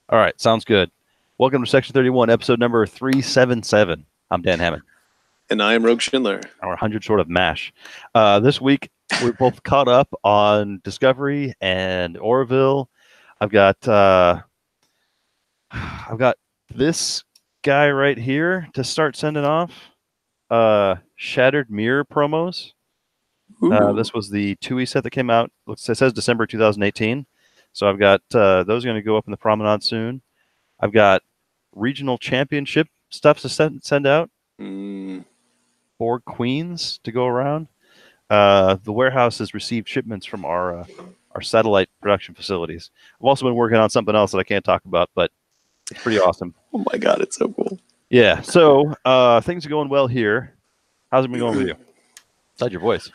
All right, sounds good. Welcome to Section 31, episode number 377. I'm Dan Hammond. And I am Rogue Schindler. Our 100 short of MASH. This week, we're both caught up on Discovery and Orville. I've got this guy right here to start sending off. Shattered Mirror promos. This was the TUI set that came out. It says December 2018. So I've got those going to go up in the promenade soon. I've got regional championship stuff to send out. 4 queens to go around. The warehouse has received shipments from our satellite production facilities. I've also been working on something else that I can't talk about, but it's pretty awesome. Oh my god, it's so cool. Yeah, so things are going well here. How's it been going with you? Besides your voice.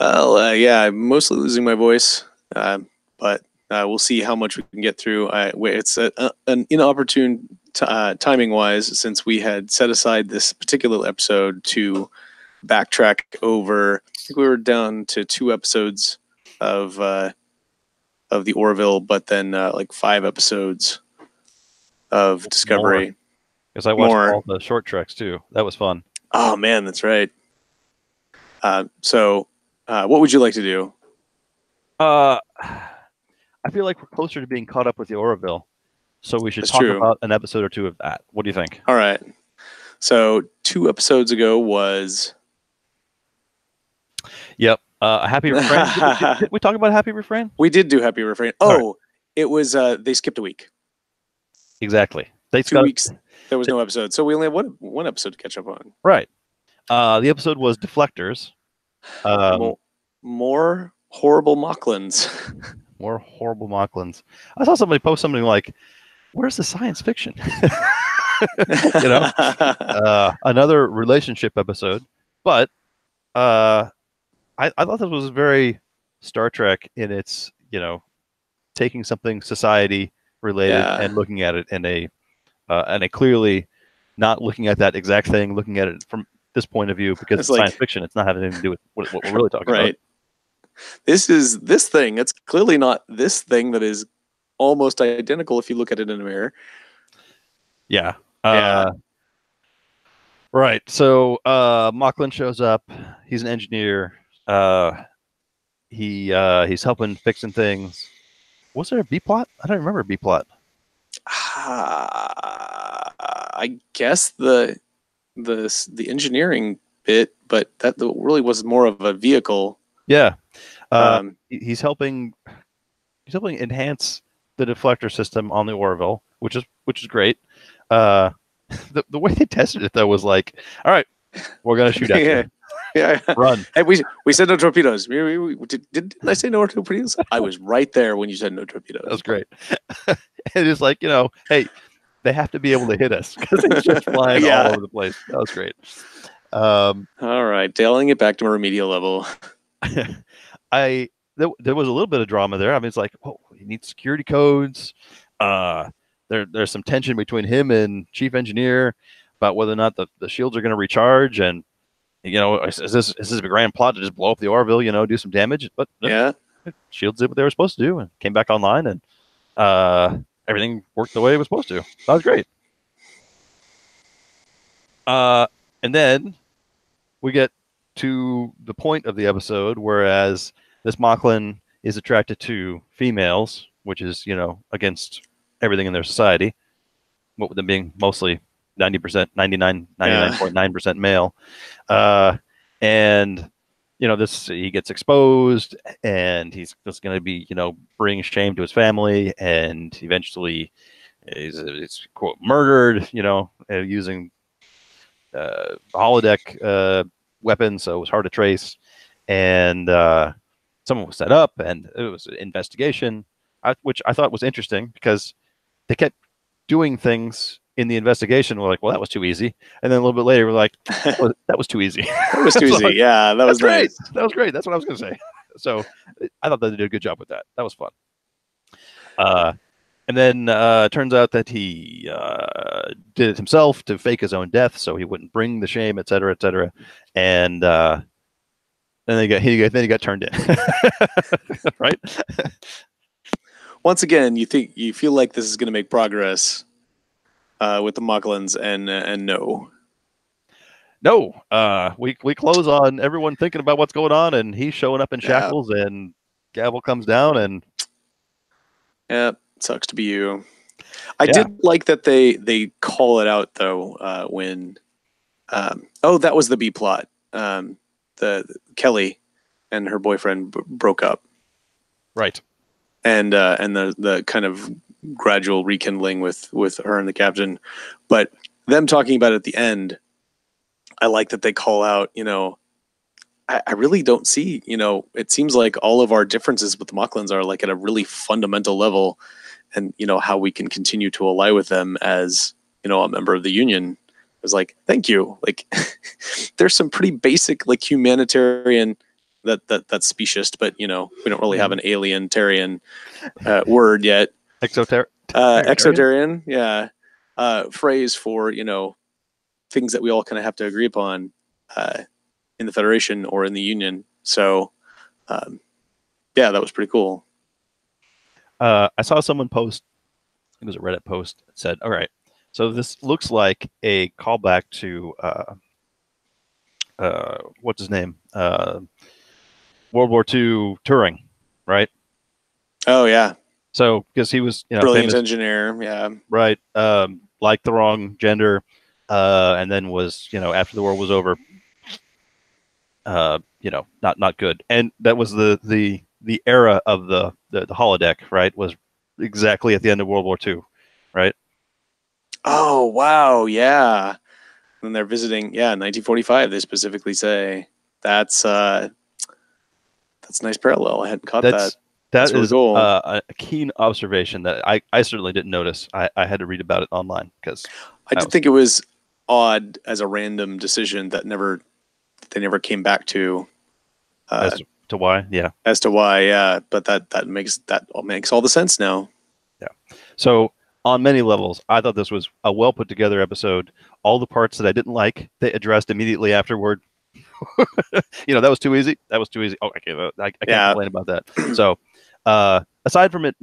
Well, yeah, I'm mostly losing my voice, but we'll see how much we can get through. It's an inopportune timing-wise, since we had set aside this particular episode to backtrack over. I think we were down to 2 episodes of the Orville, but then like 5 episodes of Discovery. Because I watched all the short treks too. That was fun. Oh man, that's right. So what would you like to do? I feel like we're closer to being caught up with the Orville, so we should talk about an episode or 2 of that. What do you think? All right. So 2 episodes ago was. Yep. Happy Refrain. Did we talk about Happy Refrain? We did do Happy Refrain. Oh, It was they skipped a week. Exactly. 2 weeks. There was no episode, so we only have one episode to catch up on. Right. The episode was Deflectors. More horrible Mocklins. More horrible Mocklins. I saw somebody post something like, "Where's the science fiction?" You know, another relationship episode, but I thought this was very Star Trek in its, taking something society related and looking at it in a clearly not looking at that exact thing, looking at it from this point of view, because it's science fiction. It's not having anything to do with what we're really talking about. This is this thing. It's clearly not this thing that is almost identical if you look at it in a mirror. Yeah. Right. So Mocklin shows up. He's an engineer. He's helping fixing things. Was there a B plot? I don't remember a B plot. I guess the engineering bit, but that really was more of a vehicle. Yeah. He's helping enhance the deflector system on the Orville, which is great. The way they tested it though was like, all right, we're gonna shoot at you. Yeah. Run. Hey, we said no torpedoes. Didn't I say no torpedoes? I was right there when you said no torpedoes. That was great. And it's like, hey, they have to be able to hit us because it's just flying all over the place. That was great. All right, dialing it back to a remedial level. There was a little bit of drama there. I mean, it's like, oh, you need security codes. There's some tension between him and chief engineer about whether or not the shields are going to recharge, and is this a grand plot to just blow up the Orville, do some damage? But shields did what they were supposed to do and came back online, and everything worked the way it was supposed to. That was great. And then we get to the point of the episode, whereas this Mocklin is attracted to females, which is, against everything in their society, what with them being mostly 90%, 99.9% male. And, he gets exposed, and he's just going to be, bringing shame to his family, and eventually is quote, murdered, using holodeck weapons, so it was hard to trace. And someone was set up, and it was an investigation, which I thought was interesting because they kept doing things in the investigation. We're like, well, that was too easy. And then a little bit later, we're like, oh, that was too easy. That was too easy. Like, yeah, that was great. Nice. That was great. That's what I was going to say. So I thought they did a good job with that. That was fun. And then it turns out that he did it himself to fake his own death, so he wouldn't bring the shame, et cetera, et cetera. And then he got turned in, right? once again, you feel like this is going to make progress with the Moklins, and no. No, we close on everyone thinking about what's going on, and he's showing up in shackles, and gavel comes down, and sucks to be you. I did like that they call it out though when that was the B plot. The Kelly and her boyfriend broke up, right, and the kind of gradual rekindling with her and the captain, but them talking about it at the end. I like that they call out, I really don't see, it seems like all of our differences with the Moklins are like at a really fundamental level, and, how we can continue to ally with them as, a member of the Union. I was like, thank you. Like, there's some pretty basic, like, humanitarian, that's specious, but, we don't really have an alien-tarian word yet. Exotarian, yeah. Phrase for, things that we all kind of have to agree upon in the Federation or in the Union. So, that was pretty cool. I saw someone post, it was a Reddit post, that said, all right, so this looks like a callback to, what's his name? World War II Turing, right? Oh, yeah. So, because he was, brilliant famous engineer, yeah. Right. Liked the wrong gender, and then was, after the war was over, not good. And that was the era of the holodeck, right? Was exactly at the end of World War II, right? Oh, wow, yeah. When they're visiting, 1945, they specifically say that's a nice parallel. I hadn't caught that. That's really is cool. A keen observation that I certainly didn't notice. I had to read about it online because I did think it was odd as a random decision that they never came back to. As to why, yeah. As to why, yeah. But that makes all the sense now. Yeah. So on many levels, I thought this was a well put together episode. All the parts that I didn't like, they addressed immediately afterward. That was too easy. That was too easy. Oh, I can't complain about that. So, aside from it,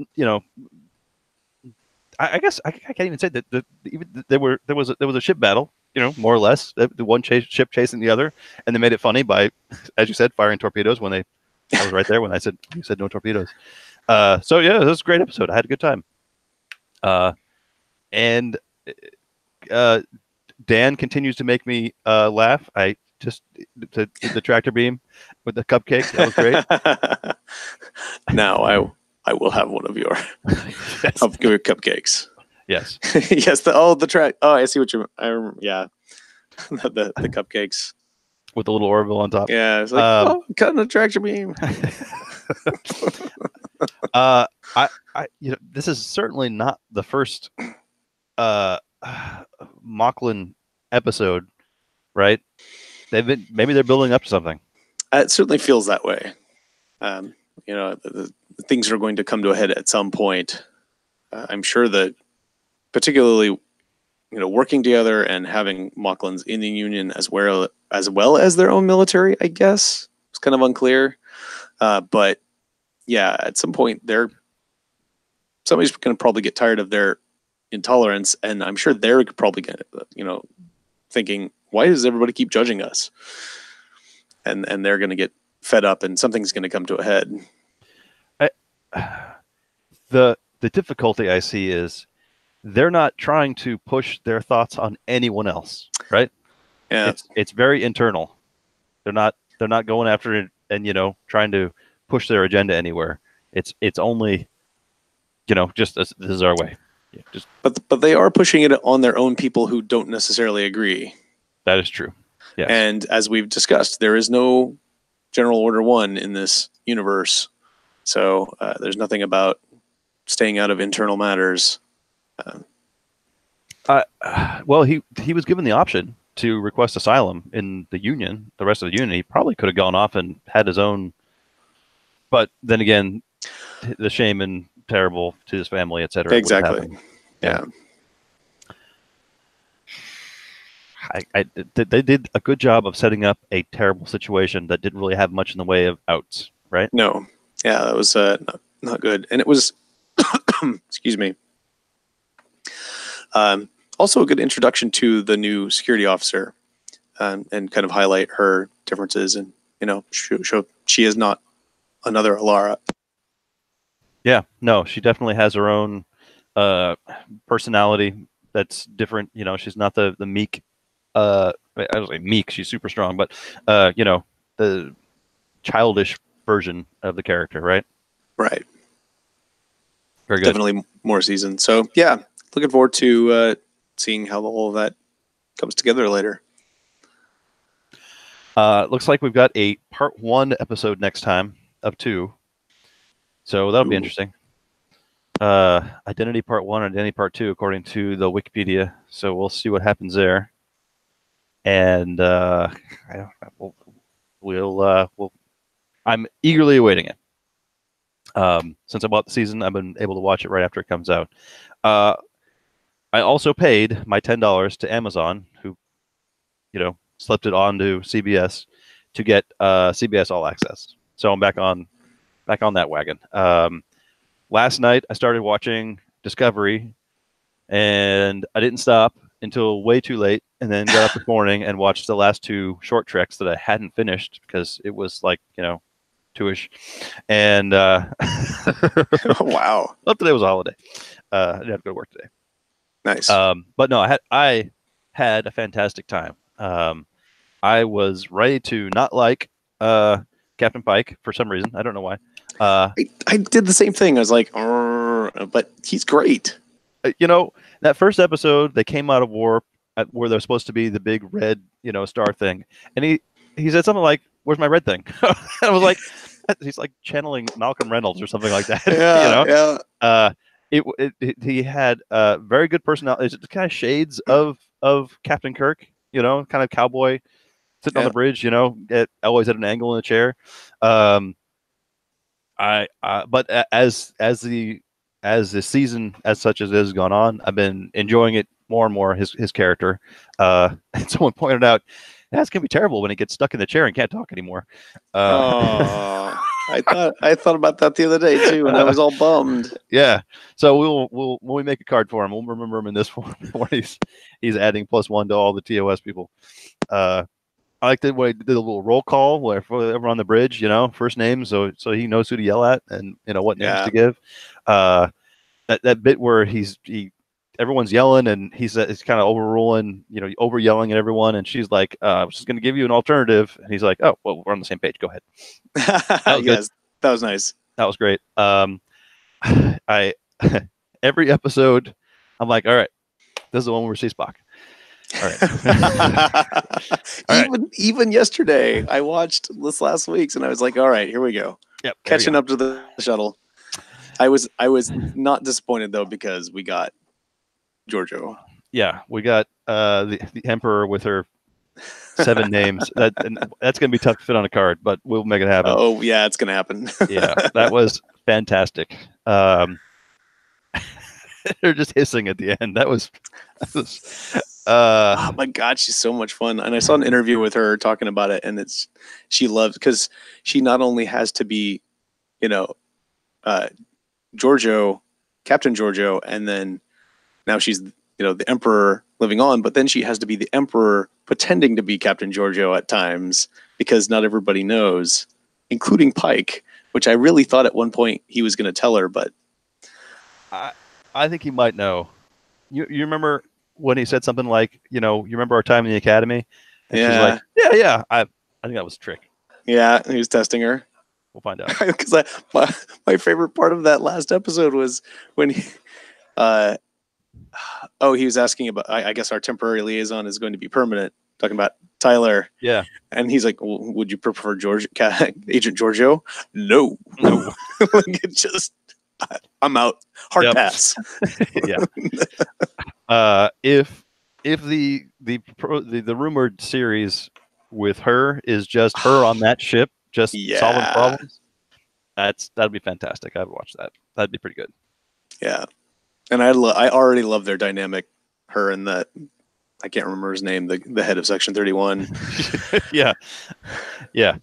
I guess I can't even say that there was a ship battle. More or less, the one ship chasing the other, and they made it funny by, as you said, firing torpedoes when I was right there when you said no torpedoes. So yeah, this was a great episode. I had a good time. And Dan continues to make me laugh. I just the tractor beam with the cupcake. That was great. Now I will have one of your yes. of your cupcakes. Yes. Yes. The track. Oh, I see what you. Yeah. the cupcakes with the little Orville on top. Yeah. It's like cutting a tractor beam. This is certainly not the first Mocklin episode, right? Maybe they're building up to something. It certainly feels that way. The things are going to come to a head at some point. I'm sure that, particularly, working together and having Mocklins in the Union as well as their own military, I guess, it's kind of unclear. But yeah, at some point, somebody's going to probably get tired of their intolerance, and I'm sure they're probably going to, thinking, why does everybody keep judging us? And they're going to get fed up, and something's going to come to a head. The difficulty I see is they're not trying to push their thoughts on anyone else, right? Yeah, it's very internal. They're not going after it and trying to push their agenda anywhere. It's only just this is our way. Yeah, but they are pushing it on their own people who don't necessarily agree. That is true. Yes. And as we've discussed, there is no General Order 1 in this universe. So there's nothing about staying out of internal matters. Well, he was given the option to request asylum in the Union, the rest of the Union. He probably could have gone off and had his own. But then again, the shame and terrible to his family, etc. Exactly. Yeah. They did a good job of setting up a terrible situation that didn't really have much in the way of outs, right? No. Yeah, that was not good. And it was Excuse me. Also a good introduction to the new security officer, and kind of highlight her differences, and show she is not another Alara. Yeah, no, she definitely has her own personality that's different. She's not the meek. I don't say meek. She's super strong, but the childish version of the character, right? Right. Very good. Definitely more seasoned. So yeah, looking forward to seeing how all of that comes together later. Looks like we've got a part 1 episode next time of 2. So that'll be interesting. Identity part 1, Identity part 2, according to the Wikipedia. So we'll see what happens there. And I'm eagerly awaiting it. Since I bought the season, I've been able to watch it right after it comes out. I also paid my $10 to Amazon, who, slipped it onto CBS to get CBS All Access. So I'm back on that wagon. Last night I started watching Discovery, and I didn't stop until way too late, and then got up this morning and watched the last 2 short treks that I hadn't finished because it was like 2ish, and wow. Well, today was a holiday. I didn't have to go to work today. Nice. But no, I had a fantastic time. I was ready to not like Captain Pike for some reason. I don't know why. I did the same thing. I was like, but he's great. That first episode, they came out of warp where they're supposed to be the big red, star thing, and he said something like, "Where's my red thing?" And I was like, he's like channeling Malcolm Reynolds or something like that. Yeah. He had very good personality. It's kind of shades of Captain Kirk, kind of cowboy sitting on the bridge, always at an angle in a chair. But as the season as such as it has gone on, I've been enjoying it more and more. His character. And someone pointed out that's gonna be terrible when he gets stuck in the chair and can't talk anymore. I thought about that the other day too, and I was all bummed. Yeah. So we'll when we make a card for him, we'll remember him in this form where he's adding +1 to all the TOS people. I liked it when he did a little roll call where everyone on the bridge, first name, so he knows who to yell at and what names to give. That bit where everyone's yelling and he's kind of overruling, over yelling at everyone, and she's like, "I was just going to give you an alternative," and he's like, "Oh, well, we're on the same page. Go ahead." Yes, that was nice. That was great. I every episode, I'm like, all right, this is the one where we see Spock. All right. Even yesterday, I watched this last week's, and I was like, all right, here we go. Yep, catching up to the shuttle. I was not disappointed though, because we got Giorgio. Yeah, we got the Emperor with her 7 names. That's gonna be tough to fit on a card, but we'll make it happen. Oh yeah, it's gonna happen. Yeah, that was fantastic. They're just hissing at the end. That was oh my god, she's so much fun. And I saw an interview with her talking about it, and she loves, because she not only has to be, Giorgio, Captain Giorgio, and then now she's the Emperor living on, but then she has to be the Emperor pretending to be Captain Giorgio at times, because not everybody knows, including Pike, which I really thought at one point he was going to tell her, but I think he might know. You remember when he said something like, you remember our time in the academy? And she's like, yeah. I think that was a trick. Yeah, he was testing her. We'll find out. Because my favorite part of that last episode was when he was asking about, I guess our temporary liaison is going to be permanent, talking about Tyler. Yeah. And he's like, well, would you prefer Agent Giorgio? No. It just, I'm out. Hard pass. Yeah. If the rumored series with her is just her on that ship, just solving problems, that'd be fantastic. I'd watch that. That'd be pretty good. Yeah. And I already love their dynamic, her and that, I can't remember his name, the head of Section 31. Yeah. They're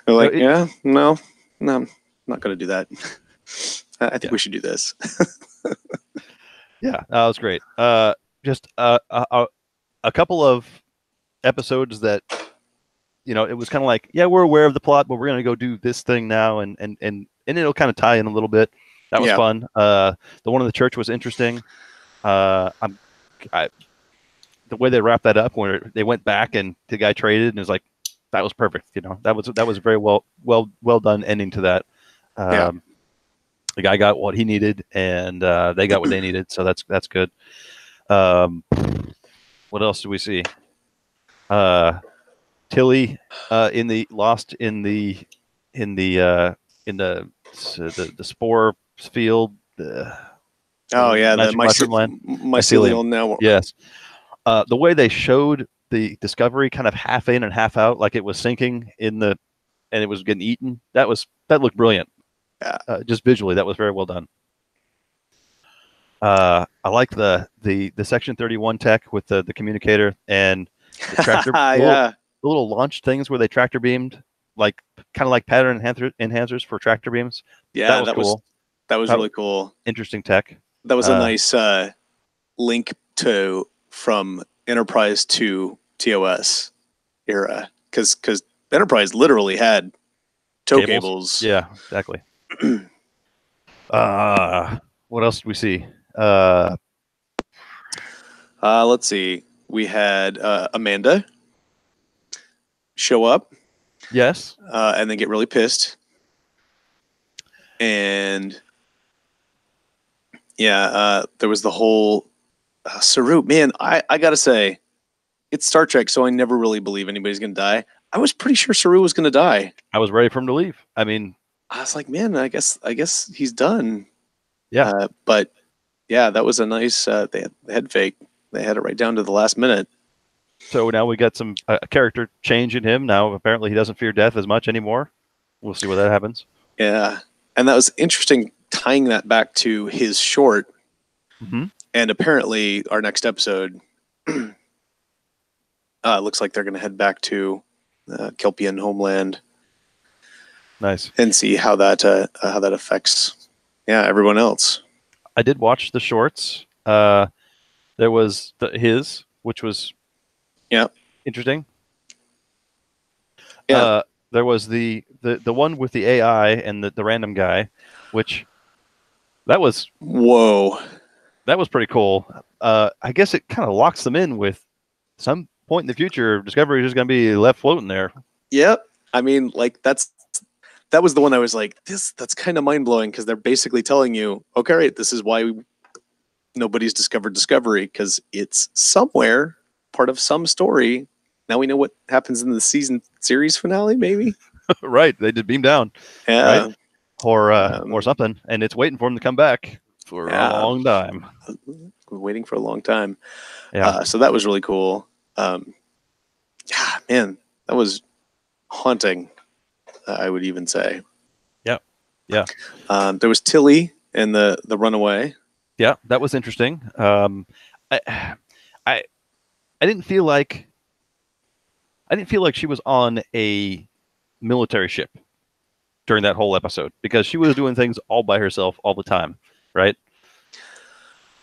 like, no, I'm not going to do that. I think we should do this. Yeah, that was great. Just a couple of episodes that, it was kind of like, yeah, we're aware of the plot, but we're going to go do this thing now, and it'll kind of tie in a little bit. That was fun. The one in the church was interesting. The way they wrapped that up, when they went back and the guy traded, and it was like, that was perfect. That was a very well done ending to that. The guy got what he needed, and they got what they needed, so that's good. What else do we see? Tilly lost in the spore field. The mycelial network. Yes. The way they showed the Discovery kind of half in and half out, like it was sinking and it was getting eaten. That looked brilliant. Yeah. Just visually, that was very well done. I like the Section 31 tech with the communicator and the tractor. The little launch things where they tractor beamed, kind of like pattern enhancers for tractor beams. Yeah, that was cool. That was really cool. Interesting tech. That was a nice link from Enterprise to TOS era, because Enterprise literally had tow cables. Yeah, exactly. What else did we see? Let's see. We had Amanda show up. Yes. And then get really pissed. And there was the whole Saru. Man, I gotta say, it's Star Trek, so I never really believe anybody's gonna die. I was pretty sure Saru was gonna die. I was ready for him to leave. I was like, man, I guess he's done. Yeah. But yeah, that was a nice they had the head fake. They had it right down to the last minute. So now we got some character change in him. Now apparently he doesn't fear death as much anymore. We'll see what that happens. Yeah, and that was interesting, tying that back to his short. Mm-hmm. And apparently our next episode looks like they're going to head back to Kelpian homeland. Nice. And see how that affects everyone else. I did watch the shorts. There was his, which was interesting. Yeah. There was the one with the AI and the random guy, which that was that was pretty cool. I guess it kind of locks them in with some point in the future. Discovery is just going to be left floating there. Yep. I mean, like that was the one I was like, that's kind of mind blowing, because they're basically telling you, okay, right, this is why nobody's discovered Discovery, because it's somewhere part of some story. Now we know what happens in the series finale, maybe. Right, they did beam down. Yeah, right? Or something, and it's waiting for him to come back for a long time. Waiting for a long time. Yeah. So that was really cool. Man, that was haunting. I would even say. Yeah. Yeah. There was Tilly and the runaway. Yeah, that was interesting. I didn't feel like she was on a military ship during that whole episode, because she was doing things all by herself all the time, right?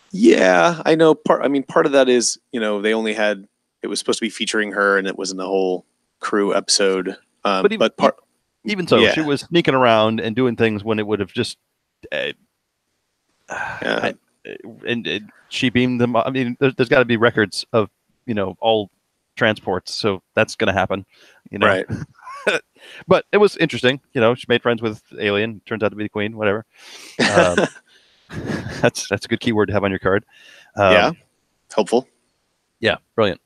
Yeah, I know. Part of that is, they only had, it was supposed to be featuring her, and it wasn't a whole crew episode. Even so, she was sneaking around and doing things when it would have just. And she beamed them. I mean, there's got to be records of all transports, so that's going to happen. Right. But it was interesting. She made friends with Alien. Turns out to be the queen. Whatever. That's a good keyword to have on your card. Helpful. Yeah, brilliant.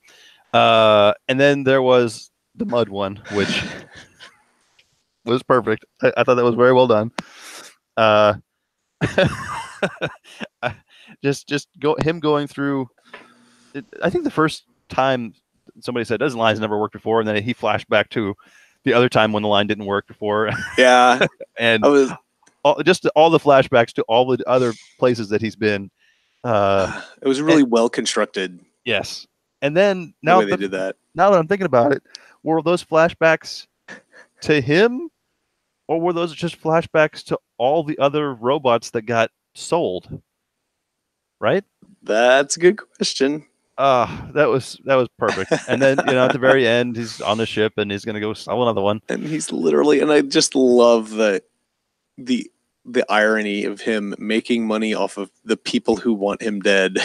And then there was the mud one, which was perfect. I thought that was very well done. Him going through. I think the first time somebody said this line has never worked before, and then he flashed back to the other time when the line didn't work before. Yeah, and all the flashbacks to all the other places that he's been. It was really well constructed. Yes, and then now they did that. Now that I'm thinking about it, were those flashbacks to him or were those just flashbacks to all the other robots that got sold? Right? That's a good question. That was perfect. And then at the very end, he's on the ship and he's gonna go sell another one. And he's literally, and I just love the irony of him making money off of the people who want him dead.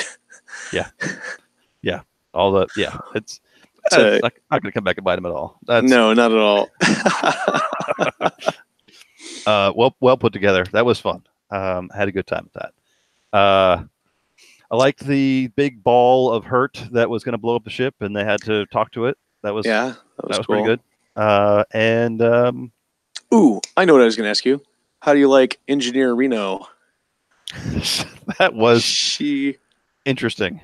Yeah. It's not gonna come back and bite him at all. No, not at all. Well put together. That was fun. Had a good time with that. I liked the big ball of hurt that was going to blow up the ship, and they had to talk to it. That was that was cool. pretty good. Ooh, I know what I was going to ask you. How do you like Engineer Reno? That was interesting,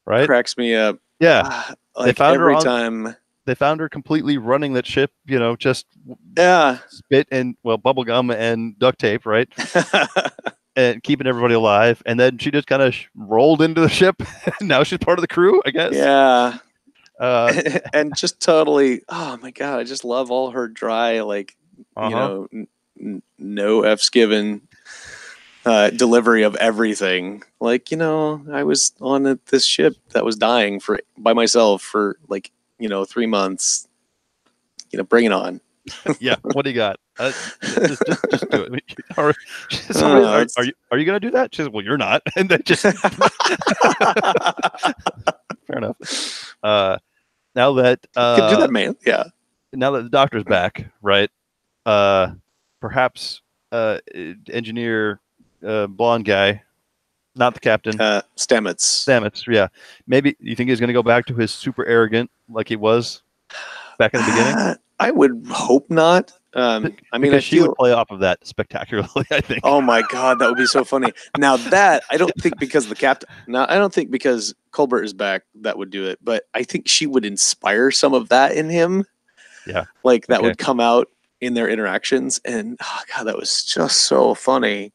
right? Cracks me up. Yeah, like every time they found her completely running that ship. Just spit and bubble gum and duct tape, right? And keeping everybody alive, and then she just kind of rolled into the ship. Now she's part of the crew, I guess. Yeah. And just totally, oh my god, I just love all her dry, like no F's given delivery of everything. Like, I was on this ship that was dying by myself for 3 months. Bring it on. Yeah, what do you got? Just do it. Are you going to do that? She says, well, you're not. And then just fair enough. Now that can do that, man. Yeah. Now that the doctor's back, right? Perhaps engineer blonde guy, not the captain. Stamets, yeah. Maybe you think he's going to go back to his super arrogant like he was back in the beginning? I would hope not. Because she would play off of that spectacularly, I think. Oh my god, that would be so funny. Now that I don't think because the captain. Now I don't think because Colbert is back that would do it, but I think she would inspire some of that in him. Yeah, like that would come out in their interactions, and oh god, that was just so funny.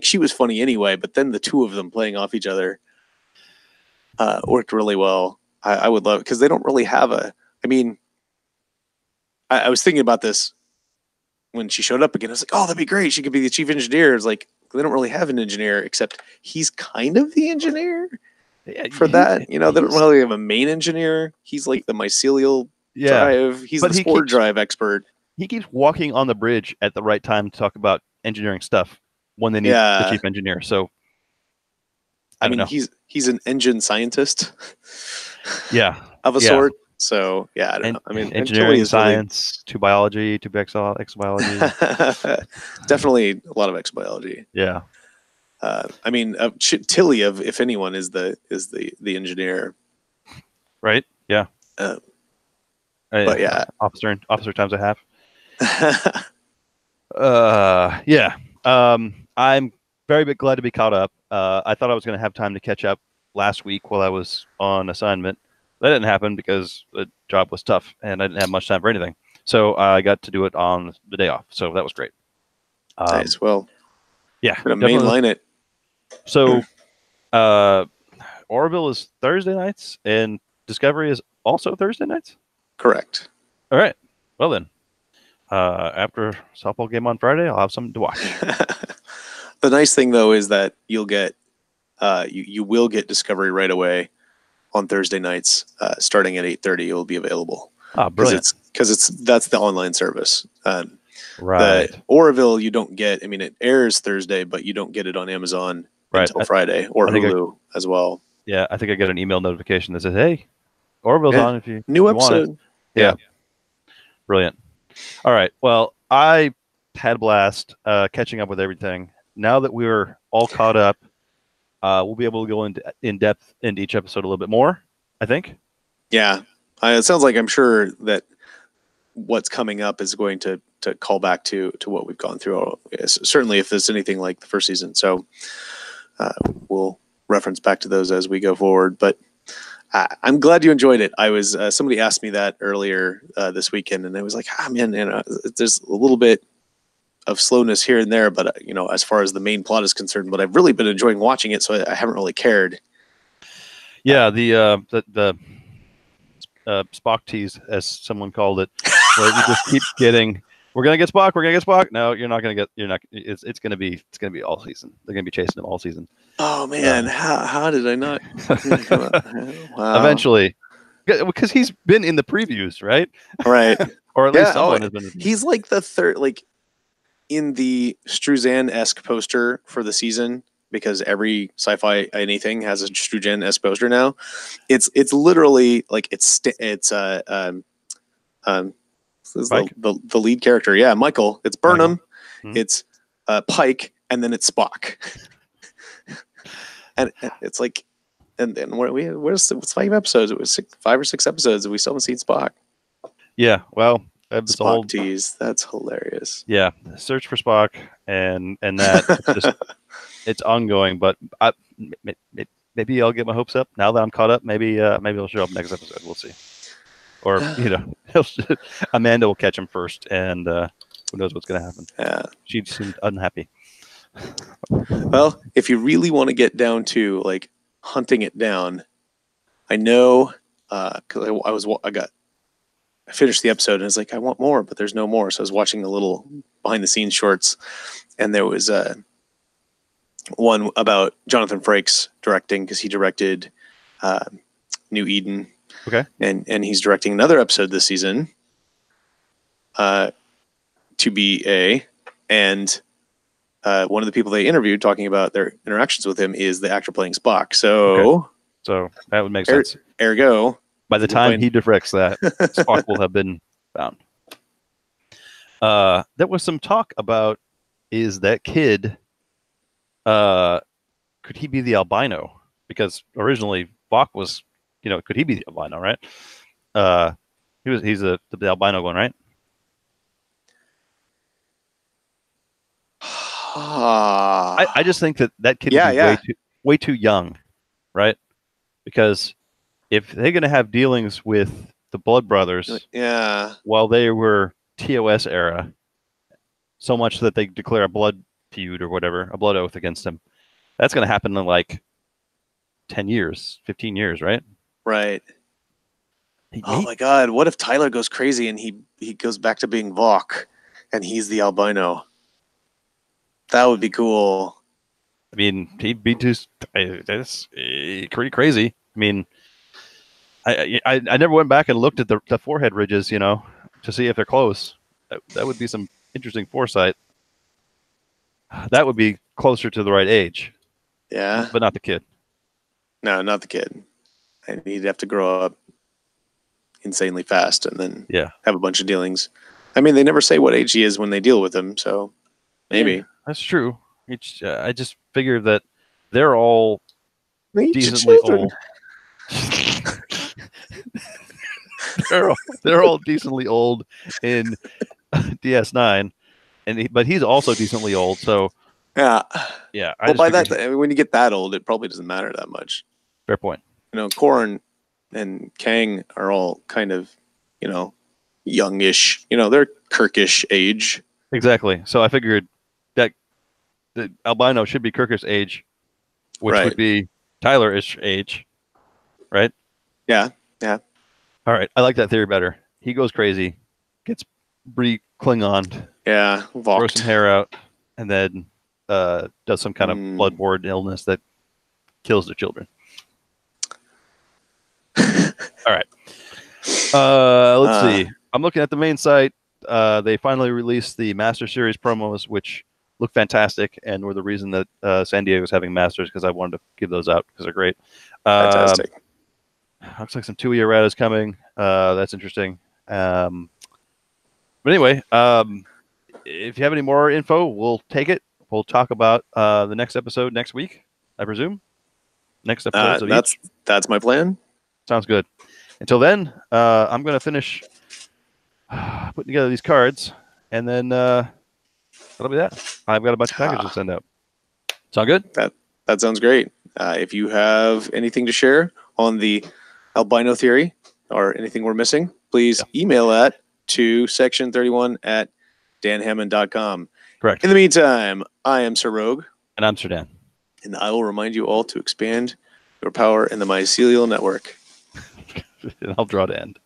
She was funny anyway, but then the two of them playing off each other worked really well. I would love it because they don't really have a. I mean. I was thinking about this when she showed up again. I was like, oh, that'd be great. She could be the chief engineer. It's like, they don't really have an engineer, except he's kind of the engineer for that. They don't really have a main engineer. He's like the mycelial drive. He's the spore drive expert. He keeps walking on the bridge at the right time to talk about engineering stuff when they need the chief engineer. So, I don't know. He's an engine scientist. Yeah. Of a sort. So yeah, I don't know. I mean, engineering, science, to biology, to exobiology. Definitely a lot of exobiology. Yeah. I mean, Tilly, if anyone, is the engineer. Right. Yeah. But yeah, officer times a half. Yeah. I'm very glad to be caught up. I thought I was going to have time to catch up last week while I was on assignment. That didn't happen because the job was tough and I didn't have much time for anything. So I got to do it on the day off. So that was great. Nice. Well, yeah. I'm going to mainline it. So Orville is Thursday nights and Discovery is also Thursday nights? Correct. All right. Well then, after softball game on Friday, I'll have something to watch. The nice thing though is that you'll get you will get Discovery right away on Thursday nights, starting at 8:30. It will be available. Oh, brilliant! Because that's the online service. Right. The Orville you don't get. I mean, it airs Thursday, but you don't get it on Amazon until Friday or Hulu as well. Yeah, I think I get an email notification that says, "Hey, Orville's on if you new if you episode." Want it. Yeah. Brilliant. All right. Well, I had a blast catching up with everything. Now that we're all caught up, we'll be able to go in depth into each episode a little bit more, I think. Yeah. It sounds like I'm sure that what's coming up is going to call back to what we've gone through. Certainly if there's anything like the first season. So we'll reference back to those as we go forward. But I'm glad you enjoyed it. I was somebody asked me that earlier this weekend, and I was like, man, there's a little bit of slowness here and there, but as far as the main plot is concerned, but I've really been enjoying watching it, so I haven't really cared. Yeah, the Spock tease, as someone called it, where you just keep getting we're gonna get Spock. We're gonna get Spock. No, you're not gonna get. You're not. It's gonna be all season. They're gonna be chasing him all season. Oh man, how did I not? Wow. Eventually, because he's been in the previews, right? Right. Or at least someone has been. He's like the third, like in the Struzan-esque poster for the season, because every sci-fi anything has a Struzan-esque poster now. It's literally like it's the lead character. Yeah, Michael. It's Burnham. Mm-hmm. It's Pike, and then it's Spock. and it's like, and where's 5 episodes? It was 5 or 6 episodes, and we still haven't seen Spock. Yeah, well, Spock tease. That's hilarious. Yeah, search for Spock, and that it's ongoing. But maybe I'll get my hopes up now that I'm caught up. Maybe he'll show up next episode. We'll see. Or Amanda will catch him first, and who knows what's going to happen. Yeah, she seemed unhappy. Well, if you really want to get down to like hunting it down, I know because I finished the episode and I was like, I want more, but there's no more. So I was watching the little behind the scenes shorts, and there was one about Jonathan Frakes directing, because he directed New Eden. Okay. And he's directing another episode this season, to be and one of the people they interviewed talking about their interactions with him is the actor playing Spock. So that would make sense. Ergo, by the time he directs that, Spock will have been found. There was some talk about, is that kid, could he be the albino? Because originally Spock was, could he be the albino, right? He's the albino one, right? I just think that kid is way too young, right? Because if they're going to have dealings with the Blood Brothers, while they were TOS era, so much that they declare a blood feud or whatever, a blood oath against him, that's going to happen in like 10 years, 15 years, right? Right. Oh my God! What if Tyler goes crazy and he goes back to being Vok, and he's the albino? That would be cool. I mean, he'd be that's pretty crazy. I mean, I never went back and looked at the forehead ridges, to see if they're close. That would be some interesting foresight. That would be closer to the right age. Yeah. But not the kid. No, not the kid. And he'd have to grow up insanely fast and then have a bunch of dealings. I mean, they never say what age he is when they deal with him, so maybe. Yeah, that's true. I just figured that they're all decently old. they're all decently old in DS9, but he's also decently old. So yeah. Well, by that, when you get that old, it probably doesn't matter that much. Fair point. Korn and Kang are all kind of, youngish. They're Kirkish age. Exactly. So I figured that the albino should be Kirkish age, which would be Tyler-ish age, right? Yeah. Yeah. All right. I like that theory better. He goes crazy, gets Brie Klingon. Yeah. Grows some hair out, and then does some kind of bloodborne illness that kills the children. All right. Let's see. I'm looking at the main site. They finally released the Master Series promos, which look fantastic and were the reason that San Diego's having Masters, because I wanted to give those out because they're great. Fantastic. Looks like some Tui errata's coming. That's interesting. But anyway, if you have any more info, we'll take it. We'll talk about the next episode next week, I presume. Next episode. That's my plan. Sounds good. Until then, I'm going to finish putting together these cards, and then that'll be that. I've got a bunch of packages to send out. Sound good? That sounds great. If you have anything to share on the albino theory or anything we're missing, please email that to section31@danhammond.com. Correct. In the meantime, I am Sir Rogue. And I'm Sir Dan. And I will remind you all to expand your power in the mycelial network. And I'll draw to end.